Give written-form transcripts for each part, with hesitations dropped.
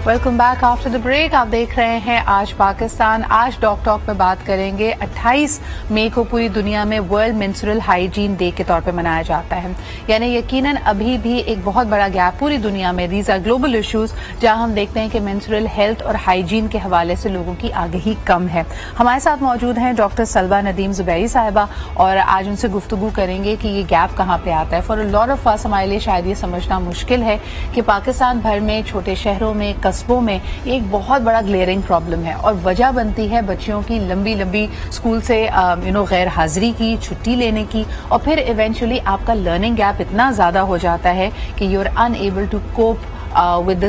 Welcome back after the break. आप देख रहे हैं आज पाकिस्तान। आज डॉक टॉक में बात करेंगे 28 मई को पूरी दुनिया में वर्ल्ड मेंस्ट्रुअल हाइजीन डे के तौर पे मनाया जाता है। यानी यकीनन अभी भी एक बहुत बड़ा गैप पूरी दुनिया में, दीज आर ग्लोबल इश्यूज, जहां हम देखते हैं कि मेंस्ट्रुअल हेल्थ और हाइजीन के हवाले से लोगों की आगाही कम है। हमारे साथ मौजूद हैं डॉक्टर सलवा नदीम जुबैरी साहिबा और आज उनसे गुफ्तगू करेंगे कि ये गैप कहाँ पे आता है। For a lot of us हमारे लिए शायद ये समझना मुश्किल है कि पाकिस्तान भर में छोटे शहरों में कस्बों में एक बहुत बड़ा ग्लेयरिंग प्रॉब्लम है और वजह बनती है बच्चियों की लंबी लंबी स्कूल से गैर हाजिरी की, छुट्टी लेने की, और फिर इवेंचुअली आपका लर्निंग गैप इतना ज्यादा हो जाता है कि you are unable to cope with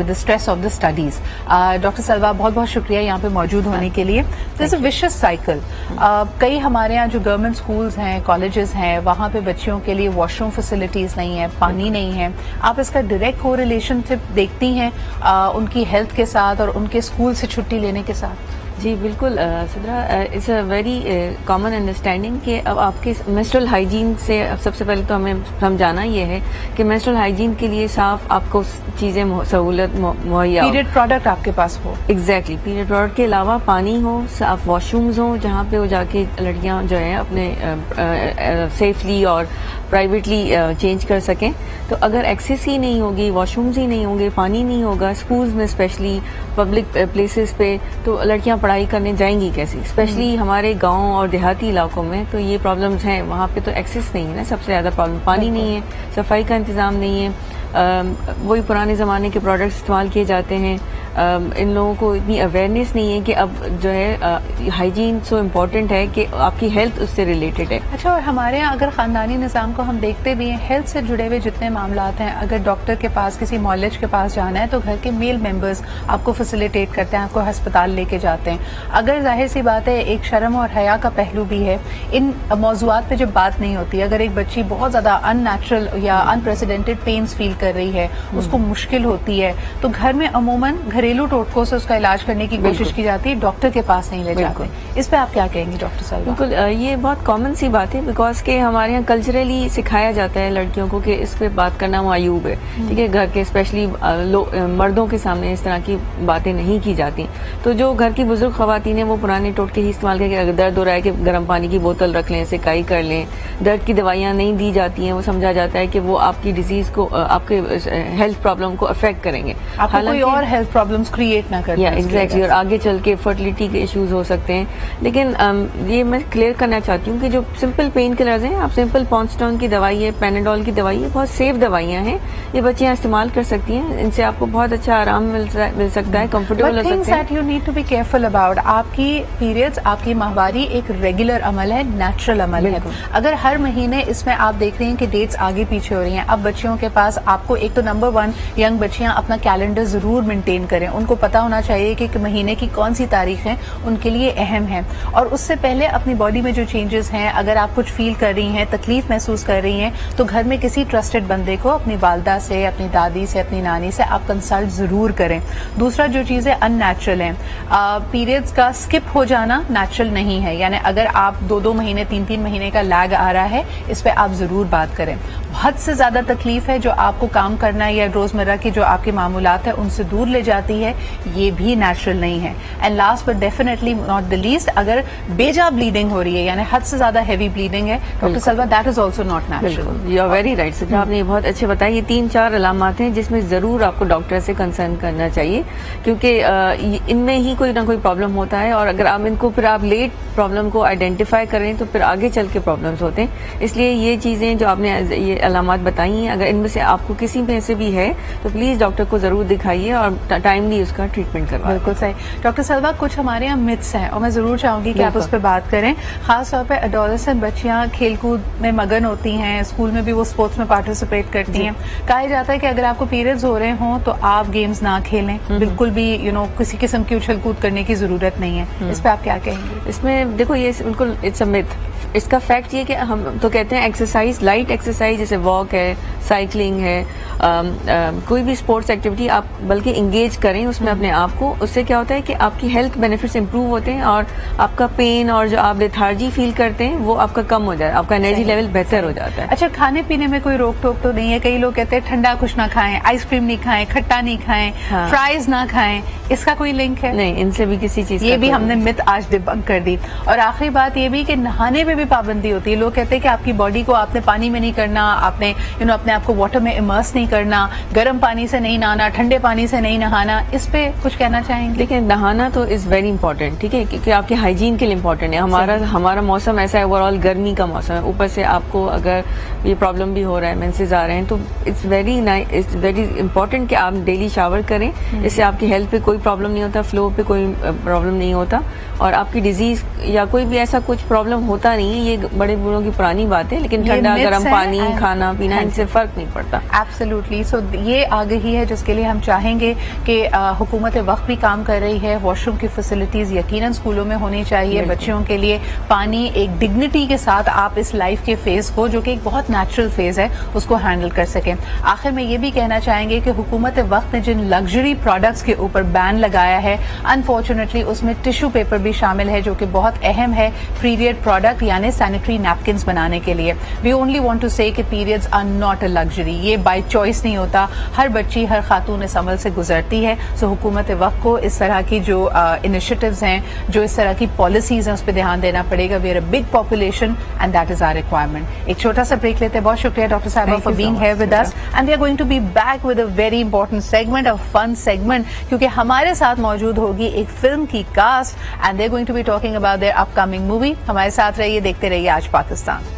the stress of the studies. Doctor Salwa, बहुत बहुत शुक्रिया यहाँ पे मौजूद होने के लिए। This a vicious cycle. कई हमारे यहाँ जो गवर्नमेंट स्कूल्स हैं, कॉलेजेस हैं, वहाँ पे बच्चियों के लिए वॉशरूम फैसिलिटीज नहीं है, पानी नहीं है। आप इसका डायरेक्ट को रिलेशनशिप देखती हैं उनकी हेल्थ के साथ और उनके स्कूल से छुट्टी लेने के साथ? जी बिल्कुल सदरा, it's a very common understanding कि अब आपके मेंस्ट्रुअल हाइजीन से सबसे पहले तो हमें समझाना ये है कि मेंस्ट्रुअल हाइजीन के लिए साफ आपको चीज़ें सहूलत मुहैया, पीरियड प्रोडक्ट आपके पास हो, एग्जैक्टली पीरियड प्रोडक्ट के अलावा पानी हो, साफ वॉशरूम्स हो जहाँ पे वो जाके लड़कियाँ जो है अपने सेफली और प्राइवेटली चेंज कर सकें। तो अगर एक्सेस ही नहीं होगी, वॉशरूम्स ही नहीं होंगे, पानी नहीं होगा स्कूल्स में, स्पेशली पब्लिक प्लेसेस पे, तो लड़कियां पढ़ाई करने जाएंगी कैसी? स्पेशली हमारे गांव और देहाती इलाकों में तो ये प्रॉब्लम्स हैं। वहाँ पे तो एक्सेस नहीं है ना, सबसे ज्यादा प्रॉब्लम पानी नहीं है, सफाई का इंतजाम नहीं है, वही पुराने ज़माने के प्रोडक्ट्स इस्तेमाल किए जाते हैं। इन लोगों को इतनी अवेयरनेस नहीं है कि अब जो है हाइजीन सो इम्पोर्टेंट है कि आपकी हेल्थ उससे रिलेटेड है। अच्छा, और हमारे यहाँ अगर खानदानी निज़ाम को हम देखते भी हैं, हेल्थ से जुड़े हुए जितने मामलात हैं, अगर डॉक्टर के पास, किसी मौलज के पास जाना है तो घर के मेल मेंबर्स आपको फैसिलिटेट करते हैं, आपको अस्पताल लेके जाते हैं। अगर जाहिर सी बात है एक शर्म और हया का पहलू भी है, इन मौज़ूआत पे जब बात नहीं होती, अगर एक बच्ची बहुत ज्यादा अननेचुरल या अनप्रेसिडेंटेड पेन्स फील कर रही है, उसको मुश्किल होती है, तो घर में अमूमन घरेलू टोटकों से उसका इलाज करने की कोशिश की जाती है, डॉक्टर के पास नहीं ले जाते। इस पे आप क्या कहेंगी डॉक्टर साहब? बिल्कुल, ये बहुत कॉमन सी बात है, बिकॉज के हमारे यहाँ कल्चरली सिखाया जाता है लड़कियों को कि इस पे बात करना मायूब है, ठीक है। घर के स्पेशली मर्दों के सामने इस तरह की बातें नहीं की जाती। तो जो घर की बुजुर्ग खवातीन है वो पुराने टोटके ही इस्तेमाल करके, अगर दर्द हो रहा है कि गर्म पानी की बोतल रख लें, सिकाई कर लें, दर्द की दवाइयाँ नहीं दी जाती हैं, वो समझा जाता है कि वो आपकी डिजीज को, आपके हेल्थ प्रॉब्लम को अफेक्ट करेंगे, कोई और हेल्थ प्रॉब्लम्स क्रिएट ना करें। एग्जैक्टली, और आगे चल के फर्टिलिटी के इश्यूज हो सकते हैं। लेकिन ये मैं क्लियर करना चाहती हूँ कि जो सिंपल पेन किलर्स हैं, आप सिंपल पॉन्स्टोन की दवाई है, पैनाडोल की दवाई है, बहुत सेफ दवाइयाँ हैं, ये बच्चियाँ इस्तेमाल कर सकती हैं। इनसे आपको बहुत अच्छा आराम मिल सकता है, कंफर्टेबल हो सकते हैं। You need to be careful about आपकी पीरियड्स, आपकी माहवारी एक रेगुलर अमल है, नेचुरल अमल है। अगर हर महीने इसमें आप देख रही हैं कि डेट्स आगे पीछे हो रही हैं, अब बच्चियों के पास, आपको एक तो नंबर 1 यंग बच्चियां अपना कैलेंडर जरूर मेंटेन करें, उनको पता होना चाहिए कि महीने की कौन सी तारीखें उनके लिए अहम है, और उससे पहले अपनी बॉडी में जो चेंजेस हैं, अगर आप कुछ फील कर रही हैं, तकलीफ महसूस कर रही हैं, तो घर में किसी ट्रस्टेड बंदे को, अपनी वालदा से, अपनी दादी से, अपनी नानी से आप कंसल्ट जरूर करें। दूसरा, जो चीजें अननेचुरल हैं, पीरियड्स का स्किप हो जाना नेचुरल नहीं है, यानी अगर आप 2-2 महीने 3-3 महीने का लैग आ रहा है, इस पे आप जरूर बात करें। हद से ज्यादा तकलीफ है जो आपको काम करना या रोजमर्रा की जो आपके मामूलात है उनसे दूर ले जाती है, ये भी नेचुरल नहीं है। And last but definitely not the least, अगर बेजा ब्लीडिंग हो रही है, यानी हद से ज्यादा हैवी ब्लीडिंग है, doctor Salwa, that is also not natural. You are very right sir, आपने ये बहुत अच्छे बताया। ये 3-4 अलामात हैं जिसमें जरूर आपको डॉक्टर से कंसर्न करना चाहिए, क्योंकि इनमें ही कोई ना कोई प्रॉब्लम होता है, और अगर आप इनको फिर आप लेट प्रॉब्लम को आइडेंटिफाई करें तो फिर आगे चल के प्रॉब्लम्स होते हैं। इसलिए ये चीजें जो आपने ये अलामात बताई हैं, अगर इनमें से आपको किसी में से भी है तो प्लीज डॉक्टर को जरूर दिखाइए और टाइमली उसका ट्रीटमेंट करवाइए। बिल्कुल सही डॉक्टर सलवा, कुछ हमारे यहाँ मिथ्स हैं और मैं जरूर चाहूंगी कि आप उस पर बात करें। खासतौर पर एडोलेसेंट बच्चियां खेलकूद में मगन होती हैं, स्कूल में भी वो स्पोर्ट्स में पार्टिसिपेट करती हैं। कहा जाता है कि अगर आपको पीरियड्स हो रहे हों तो आप गेम्स ना खेलें, बिल्कुल भी किसी किस्म की उछल कूद करने की जरूरत नहीं है। इस पर आप क्या कहेंगे? इसमें देखो, ये बिल्कुल इट्स अ मिथ। इसका फैक्ट ये कि हम तो कहते हैं एक्सरसाइज, लाइट एक्सरसाइज जैसे वॉक है, साइकिलिंग है, کوئی بھی اسپورٹس ایکٹیویٹی آپ بلکہ انگیج کریں اس میں اپنے آپ کو. اس سے کیا ہوتا ہے کہ آپ کی ہیلتھ بینیفٹس امپروو ہوتے ہیں اور آپ کا پین اور جو آپ لیتھارجی فیل کرتے ہیں وہ آپ کا کم ہو جاتا ہے, آپ کا انرجی لیول بہتر ہو جاتا ہے. اچھا, کھانے پینے میں کوئی روک ٹوک تو نہیں ہے؟ کئی لوگ کہتے ہیں ٹھنڈا کچھ نہ کھائیں, آئس کریم نہیں کھائیں, کھٹا نہیں کھائیں, فرائز نہ کھائیں, اس کا کوئی لنک ہے؟ نہیں, ان سے بھی کسی چیز یہ بھی ہم نے مت آج ڈبنک کر دی. اور آخری بات یہ بھی کہ نہانے میں بھی پابندی ہوتی ہے. لوگ کہتے ہیں کہ آپ کی باڈی کو آپ نے پانی میں نہیں کرنا, آپ نے اپنے آپ کو واٹر میں امرس نہیں کرنا, گرم پانی سے نہیں نہانا, ٹھنڈے پانی سے نہیں نہانا. اس پہ کچھ کہنا چاہیں گے؟ دیکھیں, نہانا تو از ویری امپورٹنٹ, ٹھیک ہے, کیونکہ آپ کی ہائیجین کے لیے امپورٹنٹ ہے. ہمارا موسم ایسا ہے, اوور آل گرمی کا موسم ہے, اوپر سے آپ کو اگر یہ پرابلم بھی ہو رہا ہے, مینسز آ رہے ہیں, تو اٹس ویری امپورٹنٹ کہ آپ ڈیلی شاور کریں. اس سے آپ کی ہیلتھ پہ کوئی پرابلم نہیں ہوتا, فلو پہ کوئی پرابلم نہیں ہوتا, اور آپ کی ڈیزیز یا کوئی بھی ایسا کچھ پرابلم ہوتا نہیں ہے. یہ بڑے بوڑھوں کی پرانی بات ہے, لیکن ٹھنڈا گرم پانی کھانا پینا ان سے فرق نہیں پڑتا. ایبسلیوٹلی. سو یہ آگہی ہے جس کے لیے ہم چاہیں گے کہ حکومت وقت بھی کام کر رہی ہے. واش روم کی فیسلٹیز یقیناً اسکولوں میں ہونی چاہیے. بچوں کے لیے پانی ایک ڈگنیٹی کے ساتھ آپ اس لائف کے فیز کو, جو کہ ایک بہت نیچرل فیز ہے, اس کو ہینڈل کر سکیں. آخر میں یہ بھی کہنا چاہیں گے کہ حکومت وقت نے جن لگژری پروڈکٹس کے اوپر بین لگایا ہے, انفارچونیٹلی اس میں ٹشو پیپر بھی شامل ہے, جو کہ بہت اہم ہے پیریڈ پروڈکٹ یعنی سینیٹری نیپکنز بنانے کے لیے. We only want to say کہ periods are not a luxury. یہ بائی چوائس نہیں ہوتا, ہر بچی ہر خاتون اس عمل سے گزرتی ہے. سو حکومت وقت کو اس طرح کی جو انیشیٹوز ہیں, جو اس طرح کی پالیسیز ہیں, اس پہ دھیان دینا پڑے گا. We are a big population and that is our requirement. ایک چھوٹا سا بریک لیتے ہیں. بہت شکریہ ڈاکٹر صاحبہ for being here with us, and we are going to be back with a very important segment, a fun segment, کیونکہ ہمارے ساتھ موجود ہوگی ایک فلم کی cast, and they are going to be talking about their upcoming movie. ہمارے ساتھ رہیے, دیکھتے رہیے آج پاکستان.